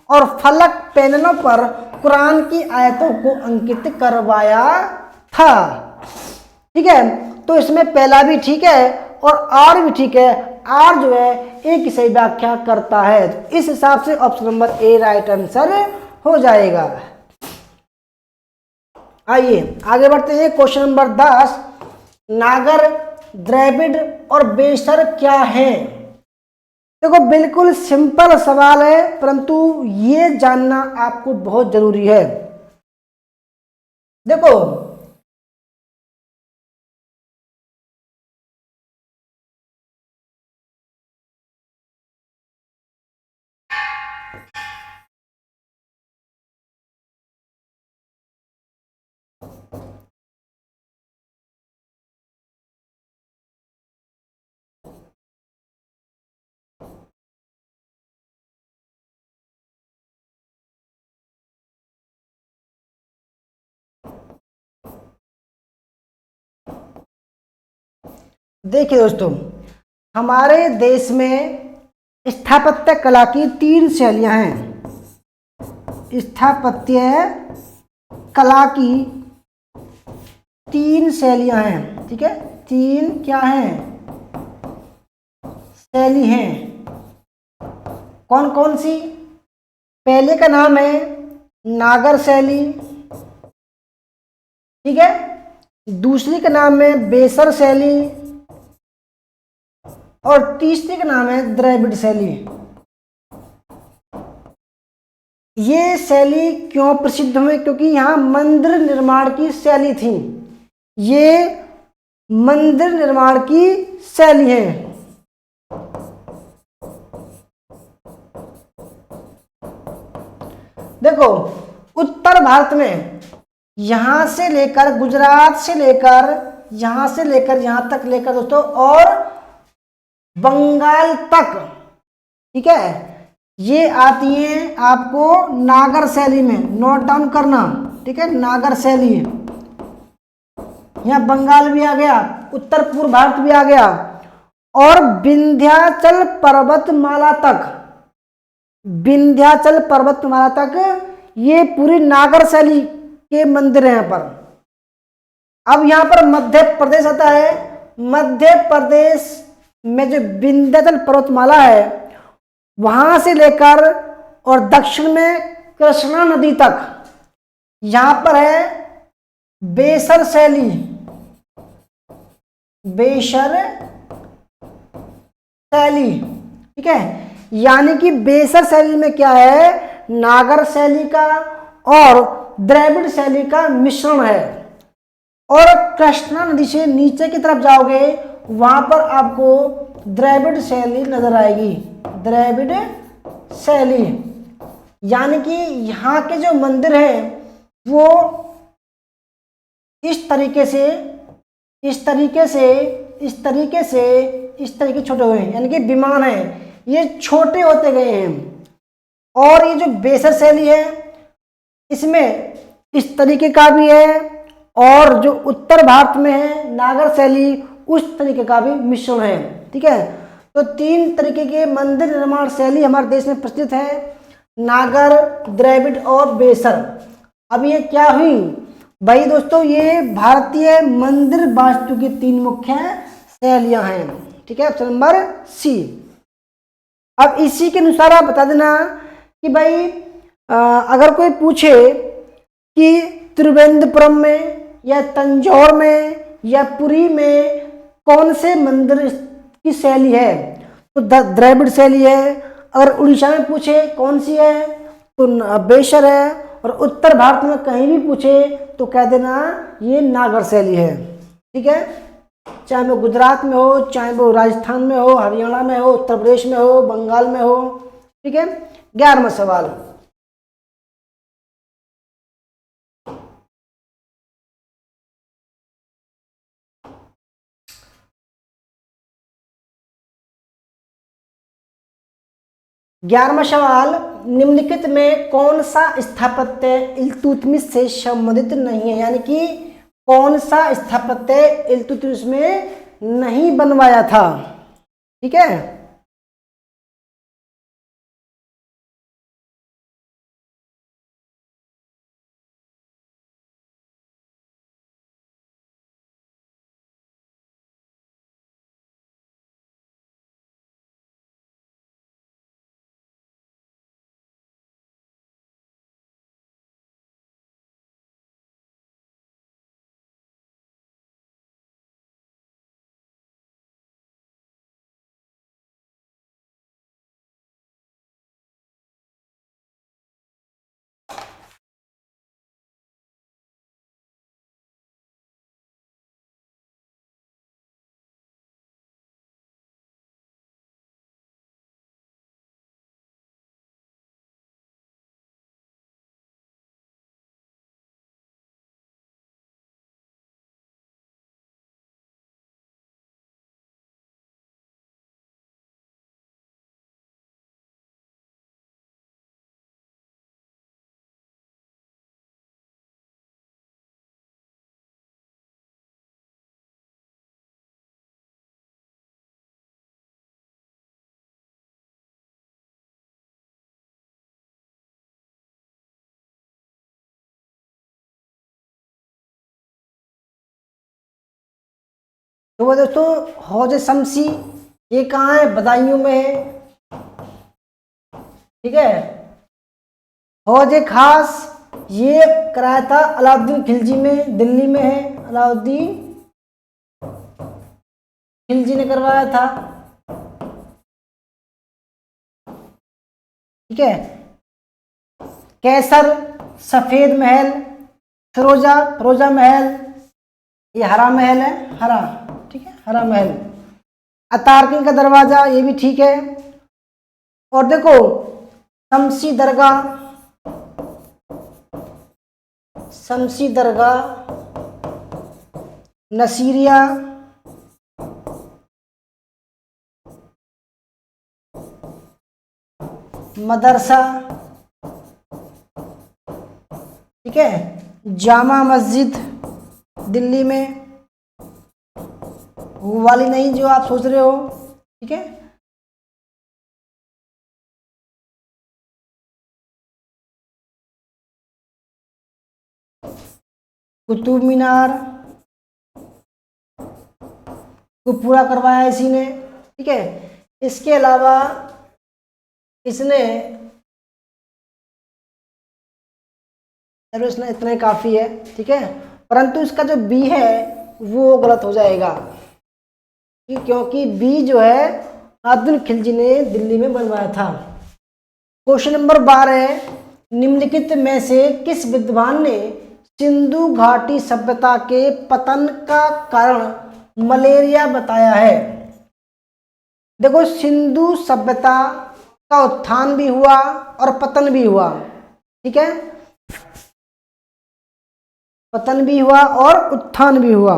और फलक पैनलों पर कुरान की आयतों को अंकित करवाया था। ठीक है, तो इसमें पहला भी ठीक है और आर भी ठीक है। आर जो है एक ही सही व्याख्या करता है, तो इस हिसाब से option number A right answer हो जाएगा। आइए आगे बढ़ते हैं। क्वेश्चन नंबर 10, नागर, द्रविड़ और बेसर क्या है? देखो बिल्कुल सिंपल सवाल है, परंतु ये जानना आपको बहुत जरूरी है। देखो देखिए दोस्तों, हमारे देश में स्थापत्य कला की 3 शैलियां हैं। स्थापत्य कला की 3 शैलियां हैं, ठीक है। 3 क्या हैं? शैली हैं। कौन कौन सी? पहले का नाम है नागर शैली, ठीक है। दूसरी का नाम है बेसर शैली और तीसरी का नाम है द्रविड़ शैली। ये शैली क्यों प्रसिद्ध हुई? क्योंकि यहाँ मंदिर निर्माण की शैली थी। ये मंदिर निर्माण की शैली है। देखो, उत्तर भारत में यहां से लेकर गुजरात से लेकर यहां से लेकर यहां तक लेकर दोस्तों और बंगाल तक, ठीक है, ये आती है आपको नागर शैली में। नोट डाउन करना, ठीक है। नागर शैली, यहां बंगाल भी आ गया, उत्तर पूर्व भारत भी आ गया और विंध्याचल पर्वतमाला तक, विंध्याचल पर्वतमाला तक ये पूरी नागर शैली के मंदिर हैं यहाँ पर। अब यहाँ पर मध्य प्रदेश आता है। मध्य प्रदेश में जो विंध्याचल पर्वतमाला है वहां से लेकर और दक्षिण में कृष्णा नदी तक यहां पर है बेसर शैली। बेसर शैली, ठीक है। यानी कि बेसर शैली में क्या है? नागर शैली का और द्रविड़ शैली का मिश्रण है। और कृष्णा नदी से नीचे की तरफ जाओगे वहां पर आपको द्रविड़ शैली नजर आएगी। द्रविड़ शैली यानी कि यहाँ के जो मंदिर हैं वो इस तरीके से छोटे हुए हैं, यानी कि विमान है, ये छोटे होते गए हैं। और ये जो बेसर शैली है इसमें इस तरीके का भी है और जो उत्तर भारत में है नागर शैली उस तरीके का भी मिश्रण है, ठीक है। तो 3 तरीके के मंदिर निर्माण शैली हमारे देश में प्रचलित है, नागर, द्रविड़ और बेसर। अब ये क्या हुई भाई दोस्तों? ये भारतीय मंदिर वास्तु की 3 मुख्य शैलियां हैं, ठीक है। Option number C. अब इसी के अनुसार आप बता देना कि भाई अगर कोई पूछे कि त्रिवेंद्रपुरम में या तंजौर में या पुरी में कौन से मंदिर की शैली है, तो द्रविड़ शैली है। अगर उड़ीसा में पूछे कौन सी है तो बेसर है। और उत्तर भारत में कहीं भी पूछे तो कह देना ये नागर शैली है, ठीक है। चाहे वो गुजरात में हो, चाहे वो राजस्थान में हो, हरियाणा में हो, उत्तर प्रदेश में हो, बंगाल में हो, ठीक है। 11वां सवाल, निम्नलिखित में कौन सा स्थापत्य इल्तुतमिश से संबंधित नहीं है? यानी कि कौन सा स्थापत्य इल्तुतमिश में नहीं बनवाया था, ठीक है। तो वो दोस्तों हौज शमसी ये कहाँ है, बदायूं में है। ठीक है। हौज खास ये कराया था अलाउद्दीन खिलजी में, दिल्ली में है, अलाउद्दीन खिलजी ने करवाया था। ठीक है। कैसर, सफेद महल, फिरोजा महल, ये हरा महल है, हरा, ठीक है, हरा महल। अतारकन का दरवाजा ये भी ठीक है। और देखो शमसी दरगाह, नसीरिया, मदरसा, ठीक है, जामा मस्जिद दिल्ली में, वो वाली नहीं जो आप सोच रहे हो। ठीक है। कुतुब मीनार को पूरा करवाया इसी ने। ठीक है। इसके अलावा इसने इतना ही काफी है। ठीक है। परंतु इसका जो बी है वो गलत हो जाएगा, क्योंकि बी जो है अलाउद्दीन खिलजी ने दिल्ली में बनवाया था। क्वेश्चन नंबर 12 है, निम्नलिखित में से किस विद्वान ने सिंधु घाटी सभ्यता के पतन का कारण मलेरिया बताया है। देखो सिंधु सभ्यता का उत्थान भी हुआ और पतन भी हुआ। ठीक है। पतन भी हुआ और उत्थान भी हुआ।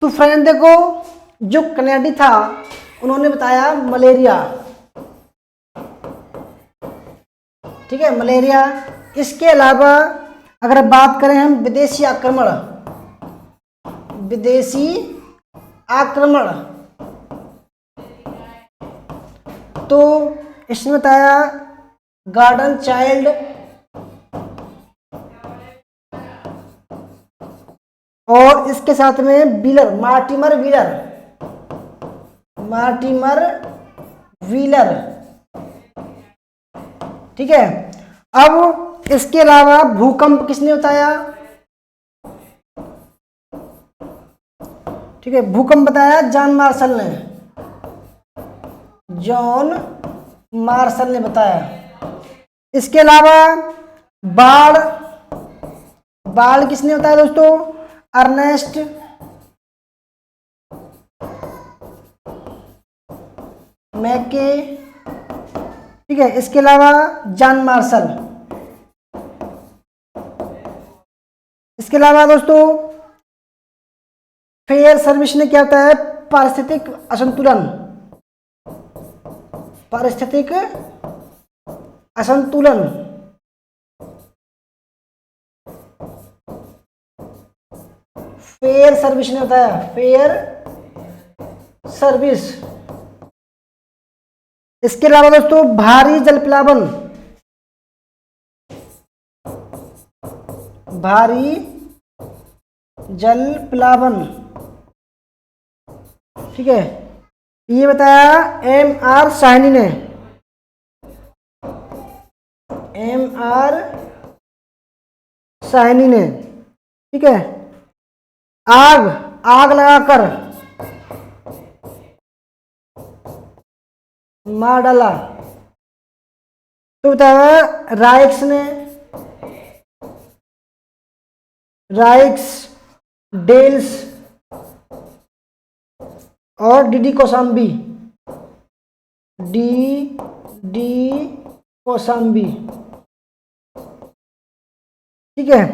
तो फ्रेंड देखो जो कनेडी था उन्होंने बताया मलेरिया। ठीक है, मलेरिया। इसके अलावा अगर बात करें हम विदेशी आक्रमण तो इसने बताया गार्डन चाइल्ड, और इसके साथ में मार्टिमर व्हीलर। ठीक है। अब इसके अलावा भूकंप किसने बताया? ठीक है, भूकंप बताया जॉन मार्शल ने बताया। इसके अलावा बाढ़ किसने बताया दोस्तों? अर्नेस्ट मैके। ठीक है, इसके अलावा जॉन मार्शल। इसके अलावा दोस्तों फेयर सर्विस ने क्या होता है? पारिस्थितिक असंतुलन। फेयर सर्विस ने बताया, फेयर सर्विस। इसके अलावा दोस्तों भारी जलप्लावन भारी जल प्लावन, ठीक है, ये बताया एम आर साहनी ने, एम आर साहनी ने, ठीक है। आग, आग लगाकर मार डाला, तो बताया राइक्स ने, राइक्स, डेल्स और डी कोसाम्बी, डी कोसाम्बी, ठीक है।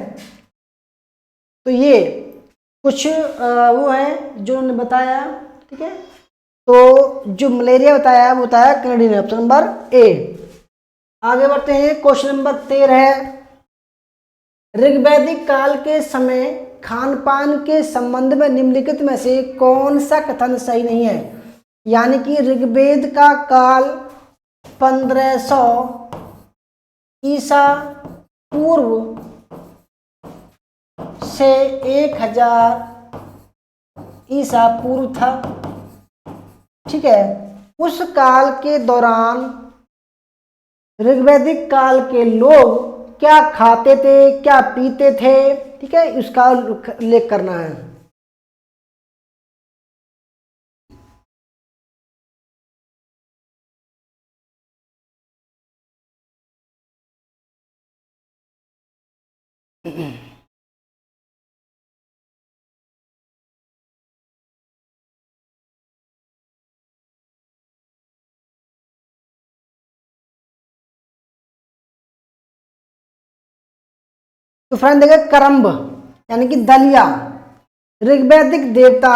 तो ये कुछ वो है जो उन्होंने बताया, ठीक है। तो जो मलेरिया बताया वो बताया कैनेडी ने, ऑप्शन नंबर ए। आगे बढ़ते हैं, क्वेश्चन नंबर 13 है, ऋग्वैदिक काल के समय खान पान के संबंध में निम्नलिखित में से कौन सा कथन सही नहीं है। यानी कि ऋग्वेद का काल 1500 ईसा पूर्व से 1000 ईसा पूर्व था, ठीक है। उस काल के दौरान ऋग्वैदिक काल के लोग क्या खाते थे, क्या पीते थे, ठीक है, उसका उल्लेख करना है। तो फ्रेंड देखिए, करम्ब यानी कि दलिया ऋग्वैदिक देवता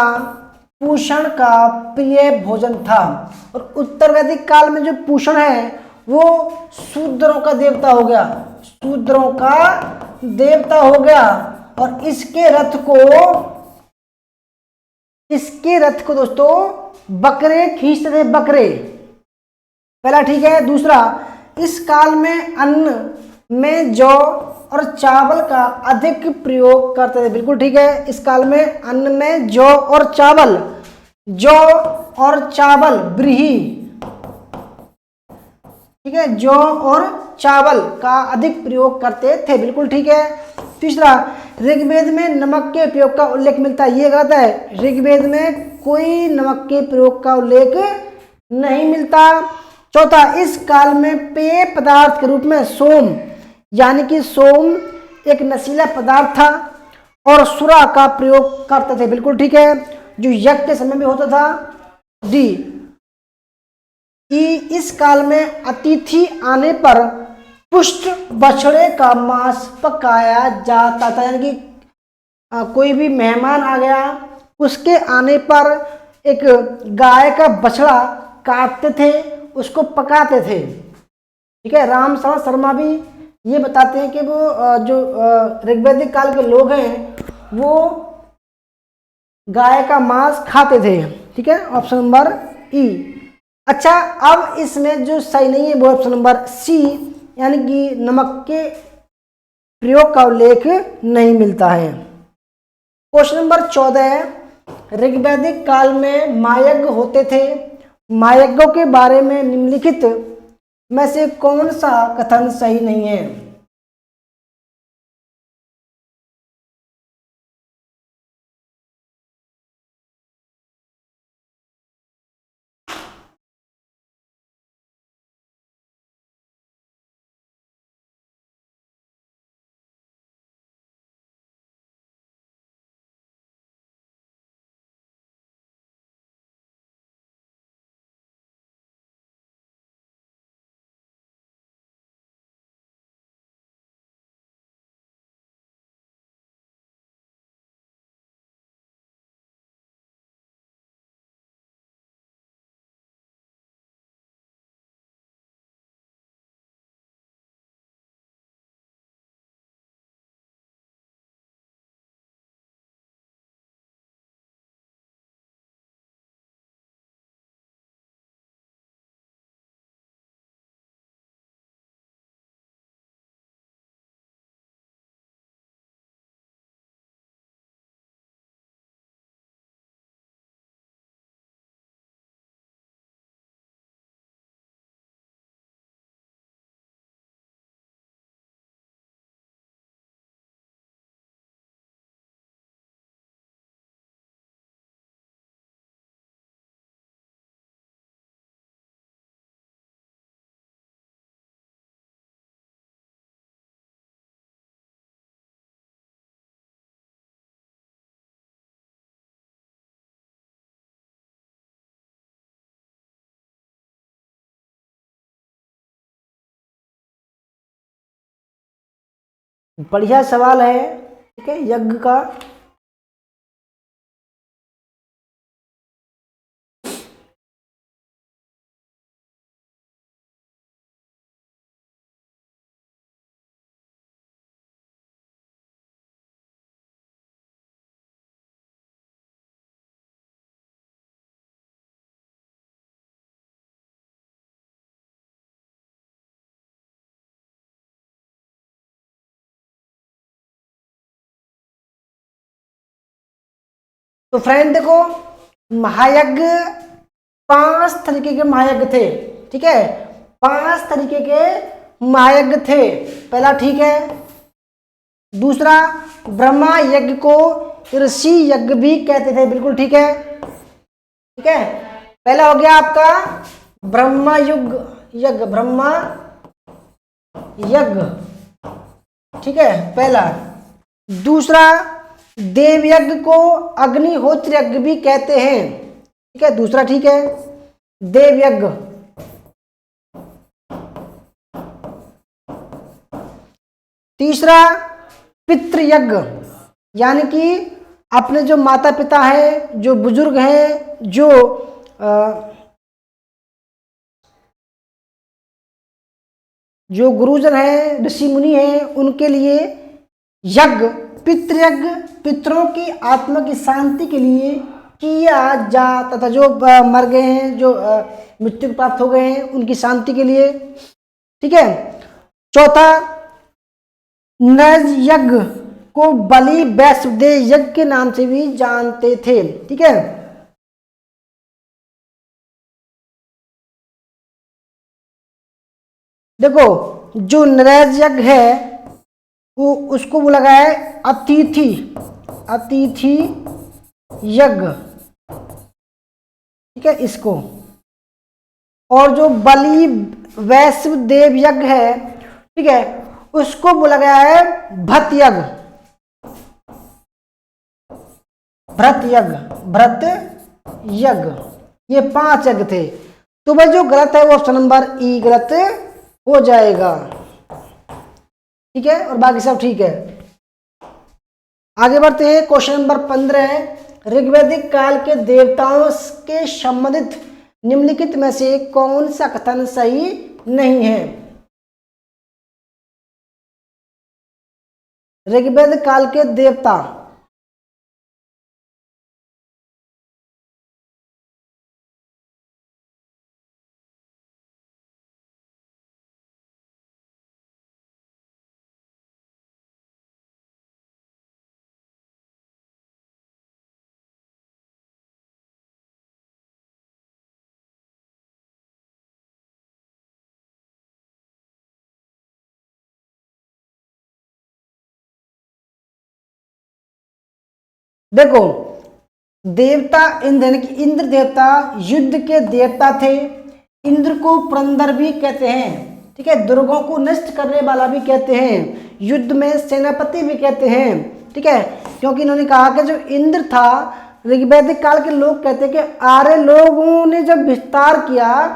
पूषण का प्रिय भोजन था, और उत्तर वैदिक काल में जो पूषण है वो शूद्रों का देवता हो गया, शूद्रों का देवता हो गया। और इसके रथ को दोस्तों बकरे खींचते थे, बकरे, पहला, ठीक है। दूसरा, इस काल में अन्न में जौ और चावल का अधिक प्रयोग करते थे, बिल्कुल ठीक है। इस काल में अन्न में जौ और चावल, जौ और चावल, ब्रीही, ठीक है, जौ और चावल का अधिक प्रयोग करते थे, बिल्कुल ठीक है। तीसरा, ऋग्वेद में नमक के प्रयोग का उल्लेख मिलता है, ये गलत है, ऋग्वेद में कोई नमक के प्रयोग का उल्लेख नहीं मिलता। चौथा, इस काल में पेय पदार्थ के रूप में सोम, यानी कि सोम एक नशीला पदार्थ था, और सुरा का प्रयोग करते थे, बिल्कुल ठीक है, जो यज्ञ के समय में होता था। डी, इस काल में अतिथि आने पर पुष्ट बछड़े का मांस पकाया जाता था, यानी कि कोई भी मेहमान आ गया, उसके आने पर एक गाय का बछड़ा काटते थे, उसको पकाते थे, ठीक है। राम शरण शर्मा भी ये बताते हैं कि वो जो ऋग्वैदिक काल के लोग हैं वो गाय का मांस खाते थे, ठीक है, ऑप्शन नंबर ई। अच्छा, अब इसमें जो सही नहीं है वो ऑप्शन नंबर सी, यानी कि नमक के प्रयोग का उल्लेख नहीं मिलता है। क्वेश्चन नंबर 14 है, ऋग्वैदिक काल में महायज्ञ होते थे, महायज्ञों के बारे में निम्नलिखित में से कौन सा कथन सही नहीं है। बढ़िया सवाल है, ठीक है, यज्ञ का। तो फ्रेंड देखो, महायज्ञ 5 तरीके के महायज्ञ थे, ठीक है, 5 तरीके के महायज्ञ थे। पहला, ठीक है। दूसरा, ब्रह्मा यज्ञ को ऋषि यज्ञ भी कहते थे, बिल्कुल ठीक है, ठीक है। पहला हो गया आपका ब्रह्मा यज्ञ, ब्रह्मा यज्ञ, ठीक है, पहला। दूसरा, देव यज्ञ को अग्निहोत्र यज्ञ भी कहते हैं, ठीक है, दूसरा, ठीक है, देव यज्ञ। तीसरा, पितृयज्ञ, यानी कि अपने जो माता पिता हैं, जो बुजुर्ग हैं, जो गुरुजन हैं, ऋषि मुनि हैं, उनके लिए यज्ञ, पितृयज्ञ, पितरों की आत्मा की शांति के लिए किया जाता था। जो मर गए हैं, जो मृत्यु प्राप्त हो गए हैं, उनकी शांति के लिए, ठीक है। चौथा, नज यज्ञ को बलि वैश्वदेव यज्ञ के नाम से भी जानते थे, ठीक है। देखो, जो नरैज यज्ञ है वो उसको बोला गया है अतिथि यज्ञ, ठीक है, इसको। और जो बलि वैश्वदेव यज्ञ है, ठीक है, उसको बोला गया है भृत यज्ञ, भृत यज्ञ। ये 5 यज्ञ थे। तो भाई जो गलत है वो ऑप्शन नंबर ई गलत हो जाएगा, ठीक है, और बाकी सब ठीक है। आगे बढ़ते हैं, क्वेश्चन नंबर 15 है, ऋग्वैदिक काल के देवताओं के संबंधित निम्नलिखित में से कौन सा कथन सही नहीं है? ऋग्वेद काल के देवता, देखो, देवता इंद्र, यानी कि इंद्र देवता युद्ध के देवता थे। इंद्र को पुरंदर भी कहते हैं, ठीक है, दुर्गों को नष्ट करने वाला भी कहते हैं, युद्ध में सेनापति भी कहते हैं, ठीक है, क्योंकि इन्होंने कहा कि जो इंद्र था, ऋग्वैदिक काल के लोग कहते हैं कि आर्य लोगों ने जब विस्तार किया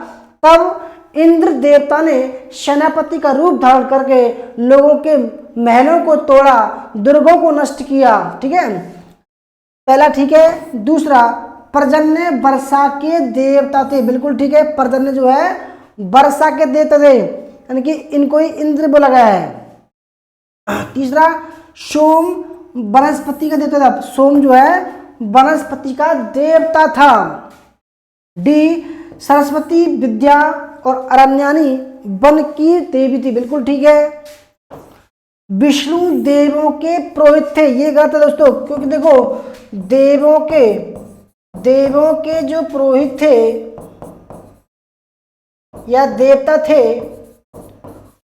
तब इंद्र देवता ने सेनापति का रूप धारण करके लोगों के महलों को तोड़ा, दुर्गों को नष्ट किया, ठीक है, पहला, ठीक है। दूसरा, पर्जन्य वर्षा के देवता थे, बिल्कुल ठीक है, पर्जन्य जो है वर्षा के देवता थे, यानी कि इनको ही इंद्र बोला गया है। तीसरा, सोम वनस्पति का देवता था, सोम जो है वनस्पति का देवता था। डी, सरस्वती विद्या और अरण्यानी वन की देवी थी, बिल्कुल ठीक है। विष्णु देवों के पुरोहित थे, ये गलत है दोस्तों, क्योंकि देखो देवों के जो पुरोहित थे या देवता थे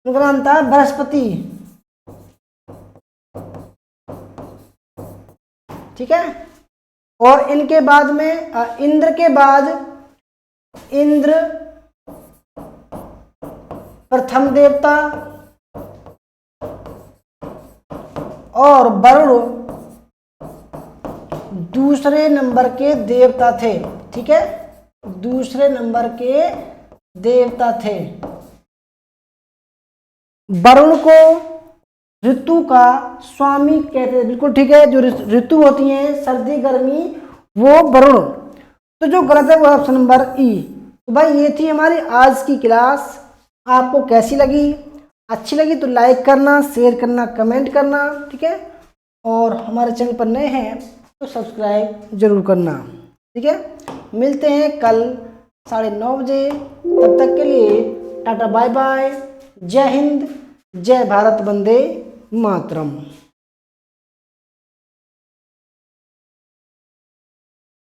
उनका नाम था बृहस्पति, ठीक है। और इनके बाद में इंद्र के बाद इंद्र प्रथम देवता और वरुण दूसरे नंबर के देवता थे, ठीक है, दूसरे नंबर के देवता थे। वरुण को ऋतु का स्वामी कहते हैं। बिल्कुल ठीक है, जो ऋतु होती हैं सर्दी गर्मी वो वरुण। तो जो गलत है वो ऑप्शन नंबर ई। तो भाई ये थी हमारी आज की क्लास। आपको कैसी लगी? अच्छी लगी तो लाइक करना, शेयर करना, कमेंट करना, ठीक है। और हमारे चैनल पर नए हैं तो सब्सक्राइब जरूर करना, ठीक है। मिलते हैं कल 9:30 बजे। तब तक के लिए टाटा बाय बाय। जय हिंद, जय भारत, वंदे मातरम।